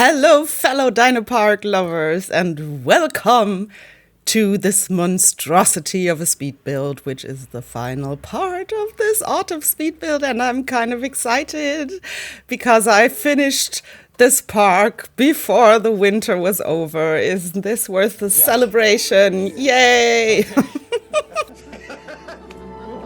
Hello, fellow Dino Park lovers, and welcome to this monstrosity of a speed build, which is the final part of this autumn speed build. And I'm kind of excited because I finished this park before the winter was over. Isn't this worth the celebration? Yay!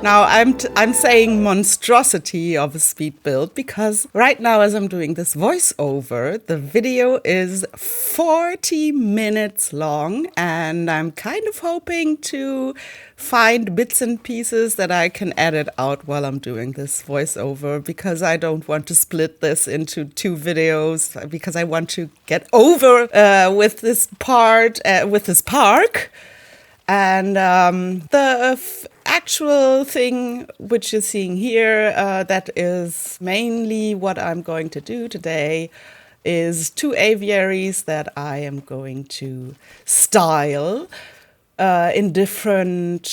Now, I'm saying monstrosity of a speed build because right now, as I'm doing this voiceover, the video is 40 minutes long, and I'm kind of hoping to find bits and pieces that I can edit out while I'm doing this voiceover, because I don't want to split this into two videos, because I want to get over with this part, with this park. And the actual thing which you're seeing here, that is mainly what I'm going to do today, is two aviaries that I am going to style in different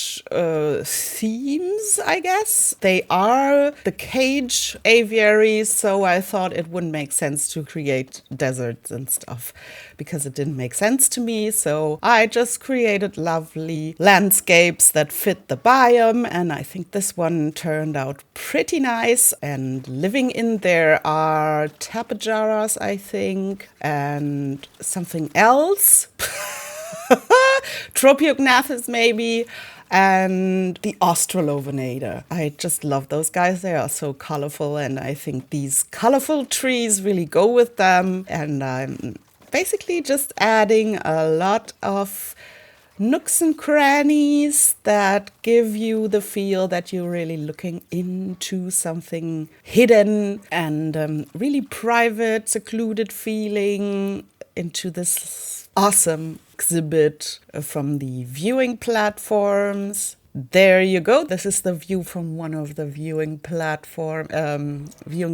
themes, I guess. They are the cage aviaries, so I thought it wouldn't make sense to create deserts and stuff because it didn't make sense to me. So I just created lovely landscapes that fit the biome, and I think this one turned out pretty nice. And living in there are tapajaras, I think, and something else. Tropiognathus maybe, and the Australophonator. I just love those guys. They are so colorful, and I think these colorful trees really go with them. And I'm basically just adding a lot of nooks and crannies that give you the feel that you're really looking into something hidden and really private, secluded feeling into this awesome exhibit from the viewing platforms. There you go. This is the view from one of the viewing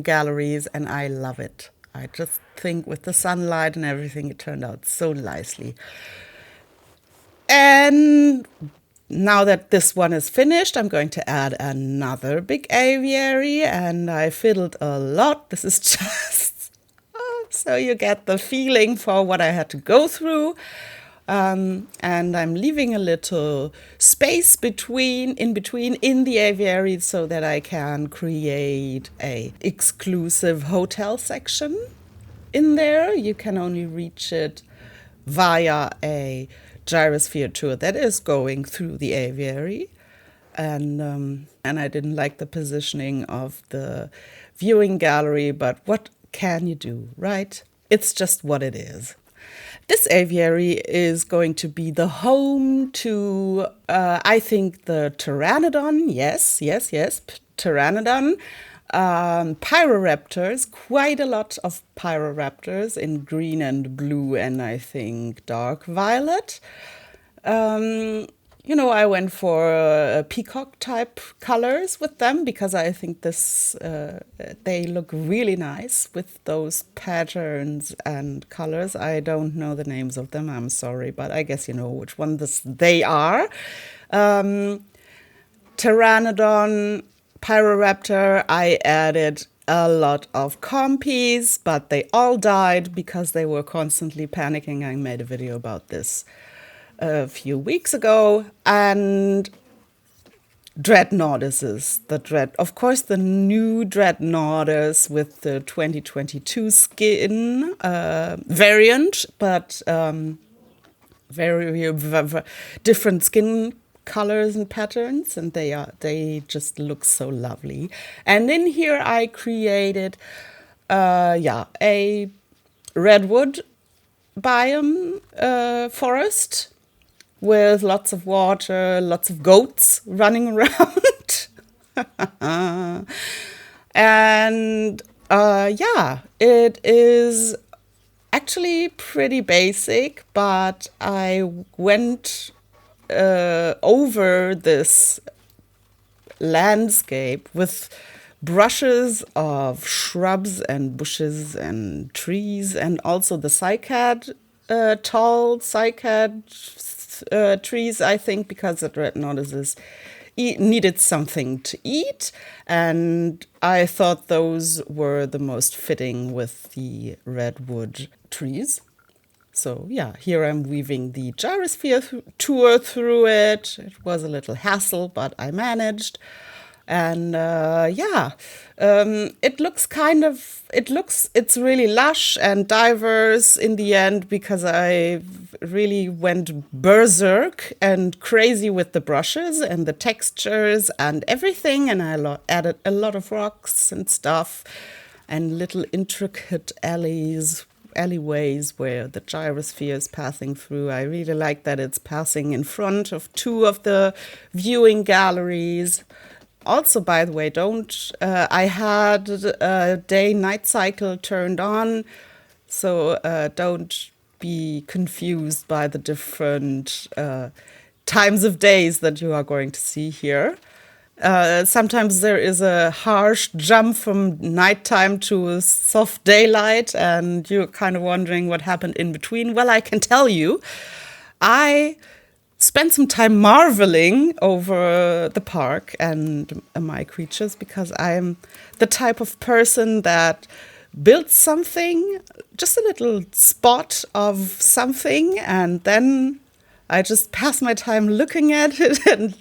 galleries, and I love it. I just think with the sunlight and everything, it turned out so nicely. And now that this one is finished, I'm going to add another big aviary, and I fiddled a lot. This is just so you get the feeling for what I had to go through. And I'm leaving a little space in between in the aviary so that I can create a exclusive hotel section in there. You can only reach it via a gyrosphere tour that is going through the aviary. And I didn't like the positioning of the viewing gallery, but what can you do, right? It's just what it is. This aviary is going to be the home to, I think, the pteranodon. Yes, pteranodon. Pyroraptors, quite a lot of pyroraptors in green and blue, and I think dark violet. I went for peacock type colors with them because I think they look really nice with those patterns and colors. I don't know the names of them, I'm sorry, but I guess you know which one they are. Pteranodon, Pyroraptor, I added a lot of compies, but they all died because they were constantly panicking. I made a video about this a few weeks ago. And Dreadnoughtuses, of course, the new Dreadnoughtus with the 2022 skin variant, but very different skin colors and patterns, and they just look so lovely. And in here I created a redwood biome forest with lots of water, lots of goats running around. And it is actually pretty basic, but I went over this landscape with brushes of shrubs and bushes and trees, and also the tall cycad trees, I think, because the Dreadnoughtus is needed something to eat, and I thought those were the most fitting with the redwood trees. So yeah, here I'm weaving the gyrosphere tour through it. It was a little hassle, but I managed. And it's really lush and diverse in the end because I really went berserk and crazy with the brushes and the textures and everything. And I added a lot of rocks and stuff and little intricate alleyways where the gyrosphere is passing through. I really like that it's passing in front of two of the viewing galleries. Also, by the way, I had a day-night cycle turned on, so don't be confused by the different times of days that you are going to see here. Sometimes there is a harsh jump from nighttime to soft daylight, and you're kind of wondering what happened in between. Well, I can tell you, I spent some time marveling over the park and my creatures because I'm the type of person that builds something, just a little spot of something, and then I just pass my time looking at it and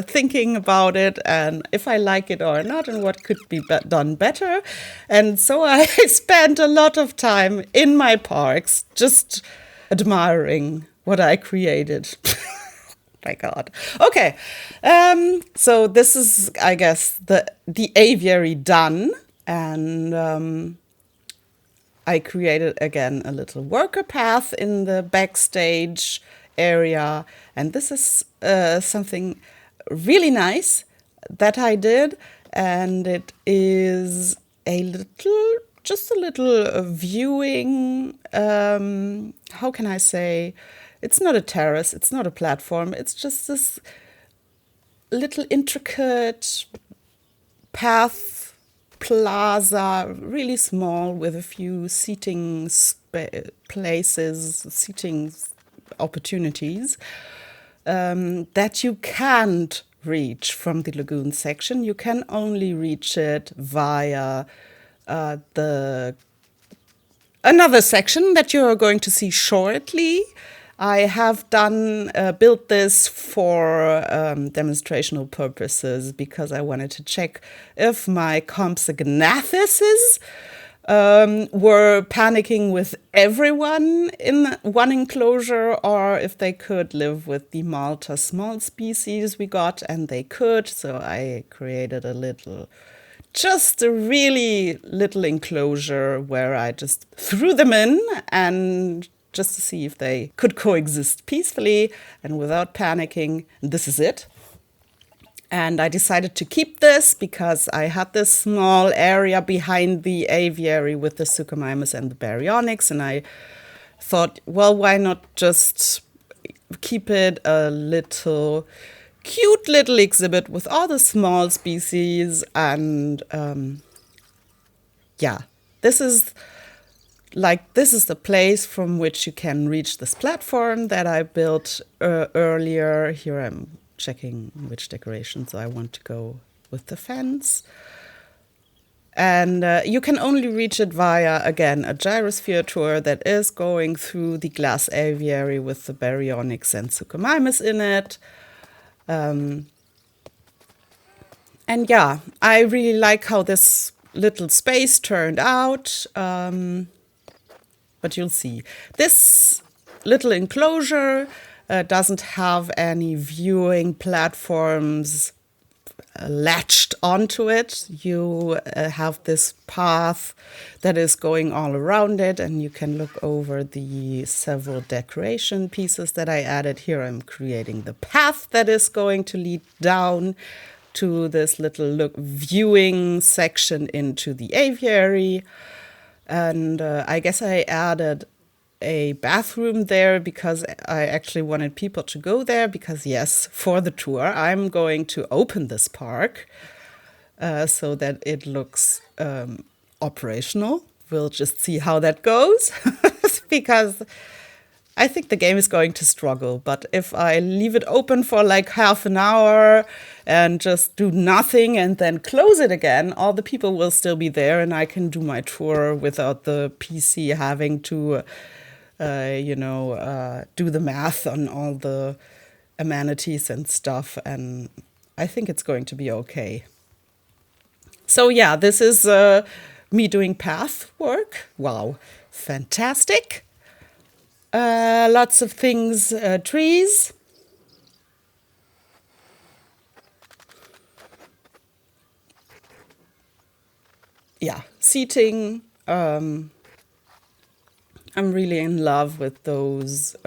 thinking about it and if I like it or not and what could be done better. And so I spent a lot of time in my parks just admiring what I created. My God. Okay. So this is, I guess, the aviary done. And I created, again, a little worker path in the backstage area. And this is something really nice that I did. And it is just a little viewing, how can I say? It's not a terrace, it's not a platform, it's just this little intricate path plaza, really small, with a few seating opportunities that you can't reach from the lagoon section. You can only reach it via another section that you're going to see shortly. I have built this for demonstrational purposes because I wanted to check if my Compsognathus were panicking with everyone in one enclosure or if they could live with the Malta small species we got, and they could. So I created just a really little enclosure where I just threw them in and just to see if they could coexist peacefully and without panicking. And this is it. And I decided to keep this because I had this small area behind the aviary with the Suchomimus and the Baryonyx. And I thought, well, why not just keep it a cute little exhibit with all the small species. And this is the place from which you can reach this platform that I built earlier. Here I'm checking which decorations I want to go with the fence. And you can only reach it via, again, a gyrosphere tour that is going through the glass aviary with the Baryonyx and Suchomimus in it. And yeah, I really like how this little space turned out. But you'll see. This little enclosure doesn't have any viewing platforms latched onto it. You have this path that is going all around it, and you can look over the several decoration pieces that I added here. I'm creating the path that is going to lead down to this little viewing section into the aviary. And I guess I added a bathroom there because I actually wanted people to go there because, yes, for the tour, I'm going to open this park so that it looks operational. We'll just see how that goes because I think the game is going to struggle, but if I leave it open for like half an hour and just do nothing and then close it again, all the people will still be there and I can do my tour without the PC having to, do the math on all the amenities and stuff. And I think it's going to be okay. So yeah, this is me doing path work. Wow, fantastic. Lots of things, trees. Yeah, seating. I'm really in love with those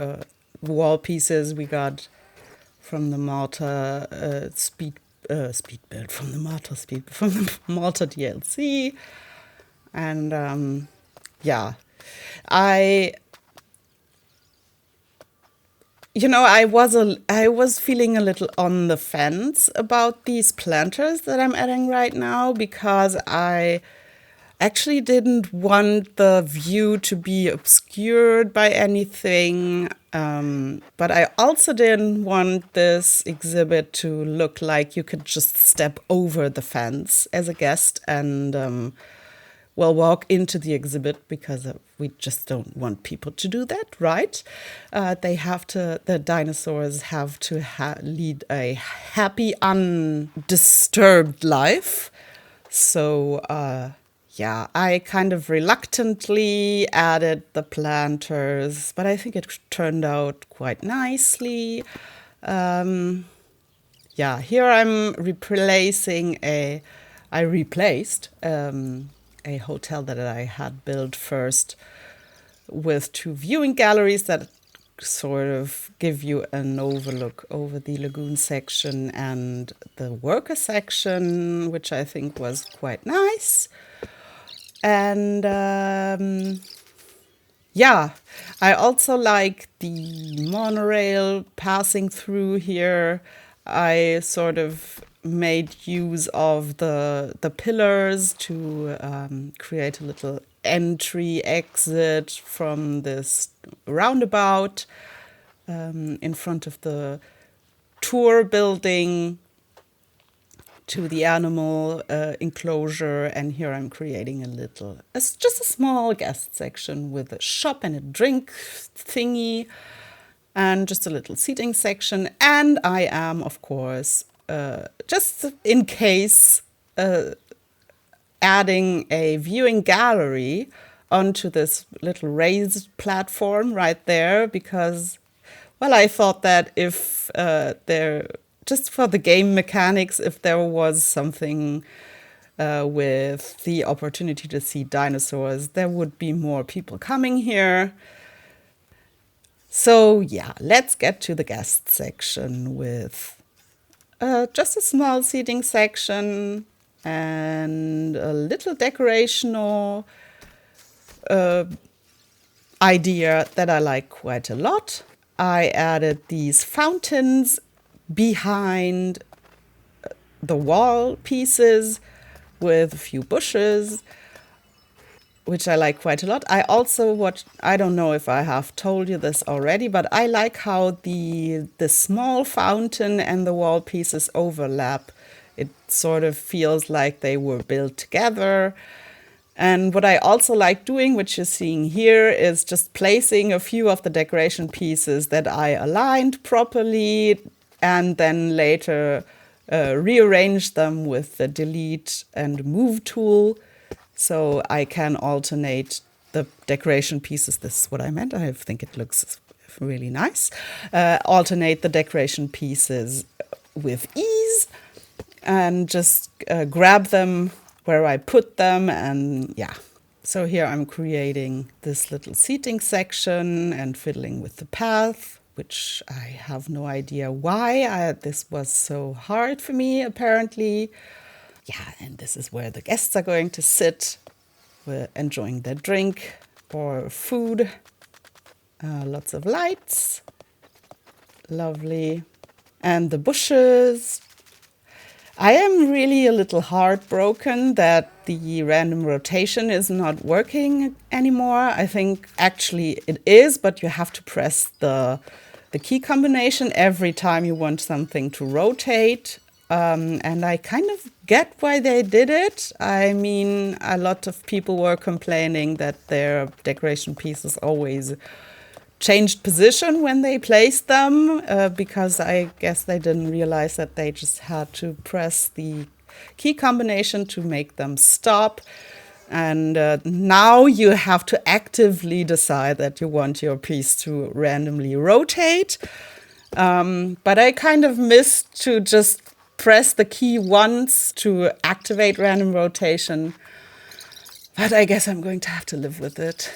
wall pieces we got from the Malta speed build from the Malta speed from the Malta DLC, and yeah, I I was feeling a little on the fence about these planters that I'm adding right now because I actually didn't want the view to be obscured by anything. But I also didn't want this exhibit to look like you could just step over the fence as a guest and walk into the exhibit because we just don't want people to do that, right? The dinosaurs have to lead a happy, undisturbed life. So, yeah, I kind of reluctantly added the planters, but I think it turned out quite nicely. Yeah, here I replaced a hotel that I had built first with two viewing galleries that sort of give you an overlook over the lagoon section and the worker section, which I think was quite nice. And yeah, I also like the monorail passing through here. I sort of made use of the pillars to create a little entry exit from this roundabout in front of the tour building to the animal enclosure. And here I'm creating it's just a small guest section with a shop and a drink thingy and just a little seating section. And I am, of course, just in case, adding a viewing gallery onto this little raised platform right there because, well, I thought that if just for the game mechanics, if there was something with the opportunity to see dinosaurs, there would be more people coming here. So yeah, let's get to the guest section with just a small seating section and a little decorational idea that I like quite a lot. I added these fountains behind the wall pieces with a few bushes, which I like quite a lot. I don't know if I have told you this already, but I like how the small fountain and the wall pieces overlap. It sort of feels like they were built together. And what I also like doing, which you're seeing here, is just placing a few of the decoration pieces that I aligned properly and then later rearrange them with the delete and move tool. So I can alternate the decoration pieces. This is what I meant. I think it looks really nice. Alternate the decoration pieces with ease and just grab them where I put them. And yeah, so here I'm creating this little seating section and fiddling with the path, which I have no idea why this was so hard for me, apparently. Yeah, and this is where the guests are going to sit. We're enjoying their drink or food. Lots of lights. Lovely. And the bushes. I am really a little heartbroken that the random rotation is not working anymore. I think actually it is, but you have to press the key combination every time you want something to rotate. And I kind of get why they did it. I mean, a lot of people were complaining that their decoration pieces always changed position when they placed them, because I guess they didn't realize that they just had to press the key combination to make them stop. And now you have to actively decide that you want your piece to randomly rotate. But I kind of missed to just press the key once to activate random rotation. But I guess I'm going to have to live with it.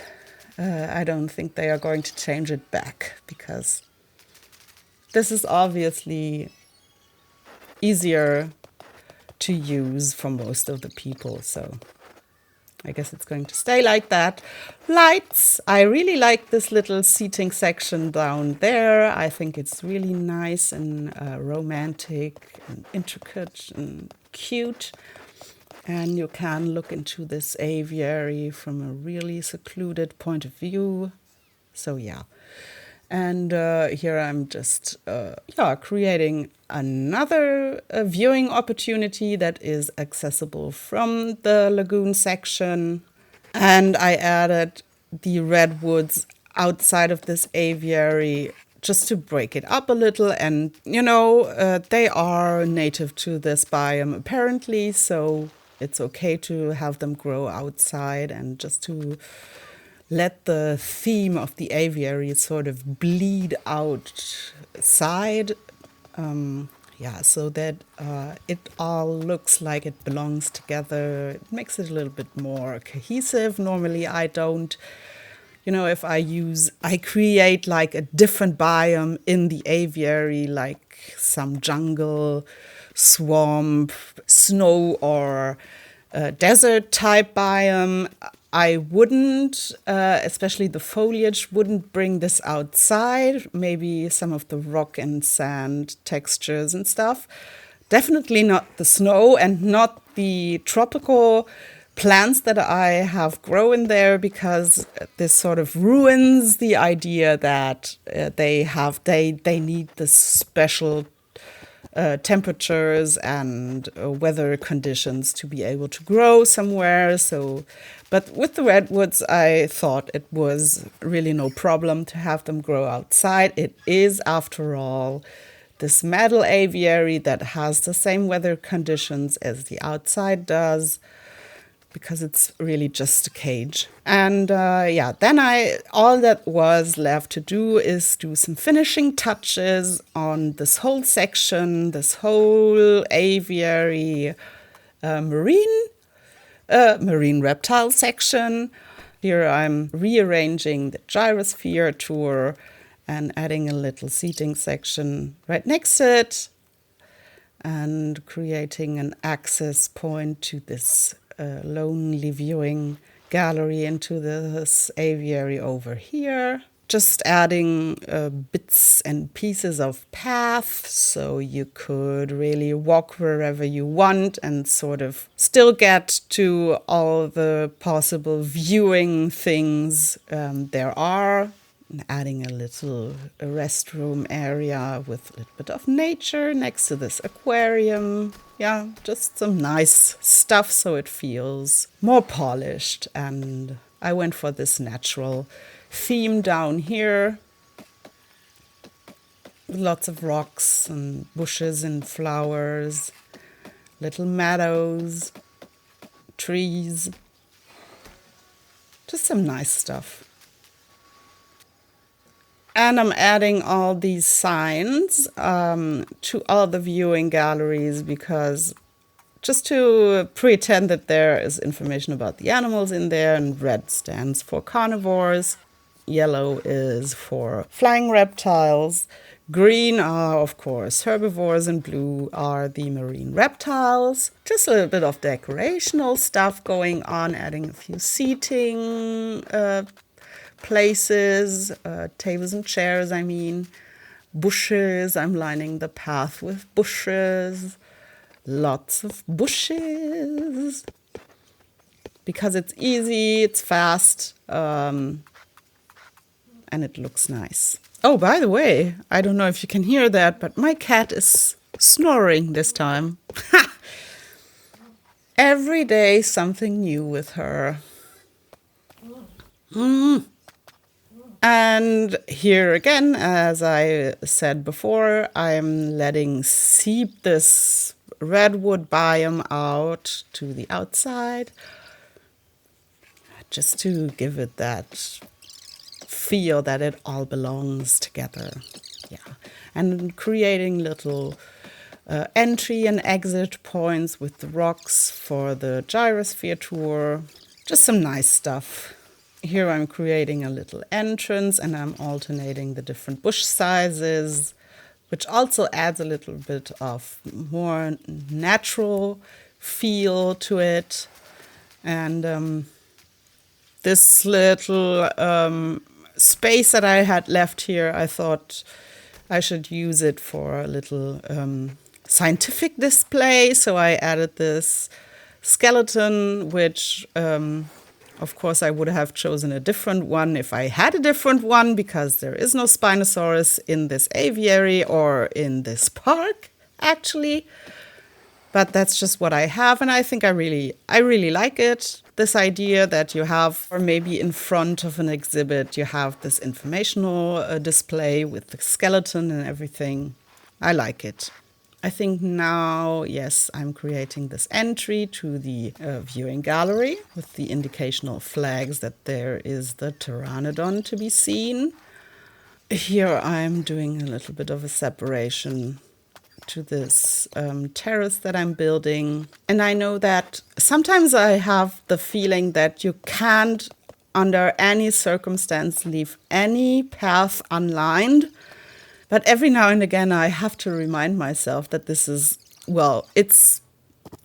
I don't think they are going to change it back, because this is obviously easier to use for most of the people. So I guess it's going to stay like that. Lights. I really like this little seating section down there. I think it's really nice and romantic and intricate and cute. And you can look into this aviary from a really secluded point of view. So yeah. And here I'm just creating another viewing opportunity that is accessible from the lagoon section. And I added the redwoods outside of this aviary just to break it up a little. And, they are native to this biome apparently, so it's okay to have them grow outside and just to let the theme of the aviary sort of bleed outside. So that it all looks like it belongs together. It makes it a little bit more cohesive. Normally I don't, if I create like a different biome in the aviary, like some jungle, swamp, snow, or desert type biome, I wouldn't, especially the foliage, wouldn't bring this outside. Maybe some of the rock and sand textures and stuff. Definitely not the snow and not the tropical plants that I have grown there, because this sort of ruins the idea that they need this special temperatures and weather conditions to be able to grow somewhere. But with the redwoods, I thought it was really no problem to have them grow outside. It is, after all, this metal aviary that has the same weather conditions as the outside does, because it's really just a cage. And then all that was left to do is do some finishing touches on this whole section, this whole aviary marine reptile section. Here I'm rearranging the gyrosphere tour and adding a little seating section right next to it, and creating an access point to this lonely viewing gallery into this aviary over here. Just adding bits and pieces of path, so you could really walk wherever you want and sort of still get to all the possible viewing things there are. Adding a little restroom area with a little bit of nature next to this aquarium. Yeah, just some nice stuff so it feels more polished. And I went for this natural theme down here. Lots of rocks and bushes and flowers, little meadows, trees. Just some nice stuff. And I'm adding all these signs to all the viewing galleries, because just to pretend that there is information about the animals in there. And red stands for carnivores, yellow is for flying reptiles, green are, of course, herbivores, and blue are the marine reptiles. Just a little bit of decorational stuff going on, adding a few seating places, tables and chairs, bushes. I'm lining the path with bushes, lots of bushes because it's easy, it's fast, and it looks nice. Oh, by the way, I don't know if you can hear that, but my cat is snoring this time. Every day something new with her. And here again, as I said before, I'm letting seep this redwood biome out to the outside, just to give it that feel that it all belongs together. Yeah, and creating little entry and exit points with the rocks for the gyrosphere tour. Just some nice stuff. Here I'm creating a little entrance and I'm alternating the different bush sizes, which also adds a little bit of more natural feel to it. And this little space that I had left here, I thought I should use it for a little scientific display. So I added this skeleton, which of course I would have chosen a different one if I had a different one, because there is no Spinosaurus in this aviary or in this park, actually. But that's just what I have, and I think I really like it. This idea that you have, or maybe in front of an exhibit, you have this informational display with the skeleton and everything. I like it. I think now, yes, I'm creating this entry to the viewing gallery with the indicational flags that there is the pteranodon to be seen. Here I'm doing a little bit of a separation to this terrace that I'm building. And I know that sometimes I have the feeling that you can't, under any circumstance, leave any path unlined. But every now and again, I have to remind myself that this is, well, it's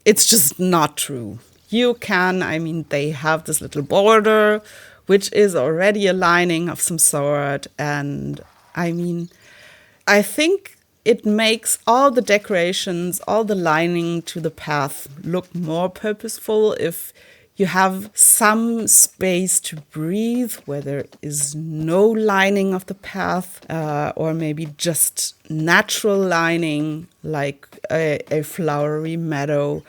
just not true. You can, I mean, they have this little border, which is already a lining of some sort. And I mean, I think it makes all the decorations, all the lining to the path look more purposeful if you have some space to breathe where there is no lining of the path, or maybe just natural lining, like a flowery meadow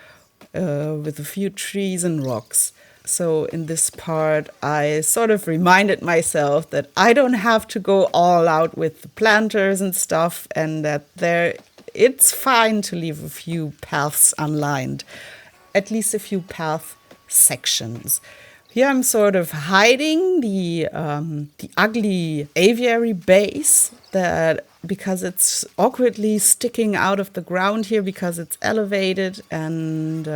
with a few trees and rocks. So in this part, I sort of reminded myself that I don't have to go all out with the planters and stuff, and that it's fine to leave a few paths unlined, at least a few path sections. Here I'm sort of hiding the ugly aviary base, that because it's awkwardly sticking out of the ground here because it's elevated, and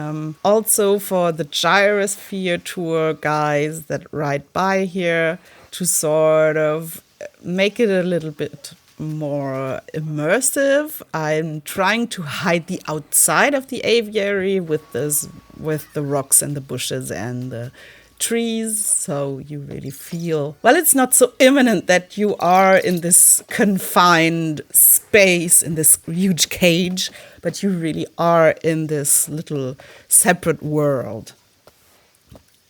also for the gyrosphere tour guys that ride by here to sort of make it a little bit more immersive. I'm trying to hide the outside of the aviary with the rocks and the bushes and the trees, so you really feel, well, it's not so imminent that you are in this confined space, in this huge cage, but you really are in this little separate world.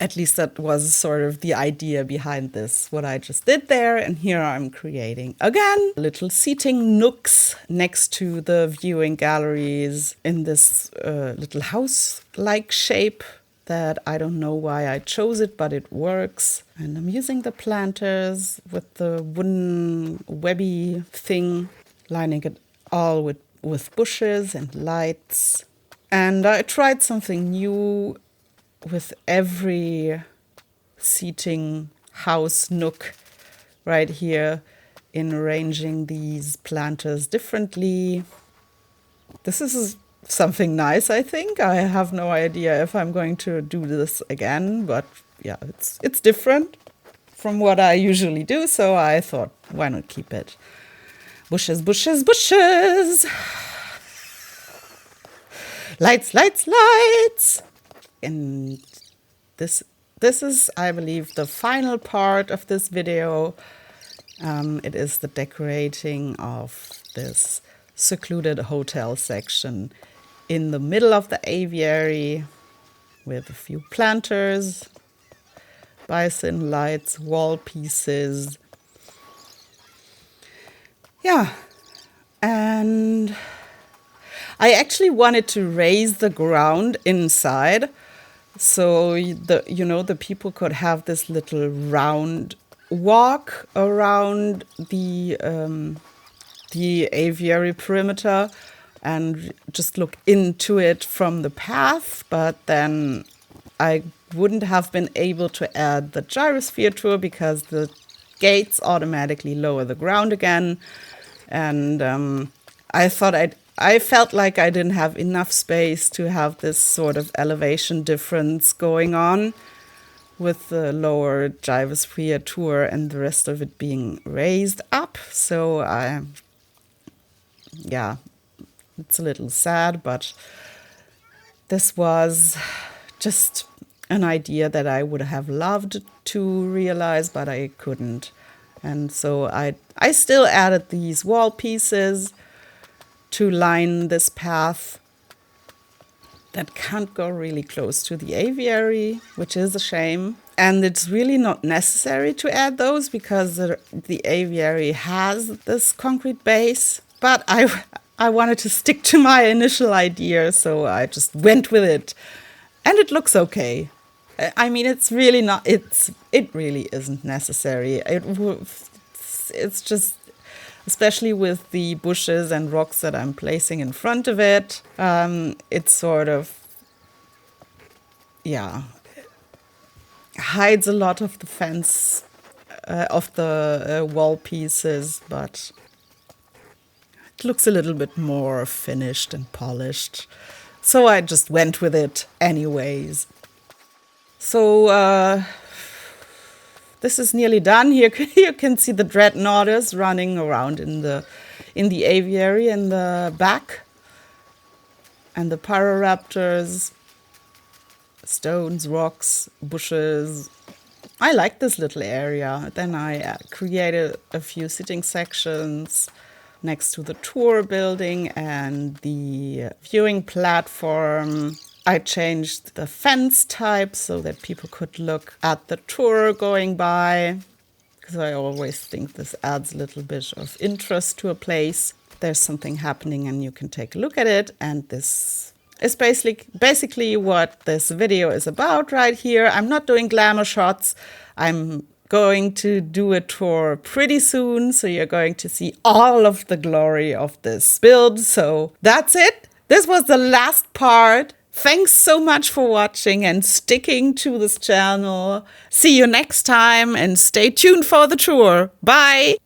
At least that was sort of the idea behind this, what I just did there. And here I'm creating, again, little seating nooks next to the viewing galleries in this little house-like shape that I don't know why I chose it, but it works. And I'm using the planters with the wooden webby thing, lining it all with bushes and lights. And I tried something new with every seating house nook right here, in arranging these planters differently. This is something nice, I think. I have no idea if I'm going to do this again, but yeah, it's different from what I usually do, so I thought, why not keep it? Bushes, bushes, bushes! Lights, lights, lights! And this is, I believe, the final part of this video. It is the decorating of this secluded hotel section in the middle of the aviary with a few planters, bison lights, wall pieces. Yeah, and I actually wanted to raise the ground inside, so the people could have this little round walk around the aviary perimeter and just look into it from the path. But then I wouldn't have been able to add the gyrosphere tour because the gates automatically lower the ground again, and I felt like I didn't have enough space to have this sort of elevation difference going on with the lower gyrosphere tour and the rest of it being raised up. So yeah, it's a little sad, but this was just an idea that I would have loved to realize, but I couldn't. And so I still added these wall pieces to line this path that can't go really close to the aviary, which is a shame. And it's really not necessary to add those because the aviary has this concrete base. But I wanted to stick to my initial idea, so I just went with it. And it looks okay. I mean, it really isn't necessary. It's just, especially with the bushes and rocks that I'm placing in front of it, it's sort of, yeah, hides a lot of the fence, of the wall pieces, but it looks a little bit more finished and polished. So I just went with it anyways. So this is nearly done. Here you can see the dreadnoughts running around in the aviary in the back, and the pyroraptors, stones, rocks, bushes. I like this little area. Then I created a few sitting sections next to the tour building and the viewing platform. I changed the fence type so that people could look at the tour going by, because I always think this adds a little bit of interest to a place. There's something happening and you can take a look at it, and this is basically what this video is about right here. I'm not doing glamour shots. I'm going to do a tour pretty soon, so you're going to see all of the glory of this build. So that's it. This was the last part. Thanks so much for watching and sticking to this channel. See you next time and stay tuned for the tour. Bye!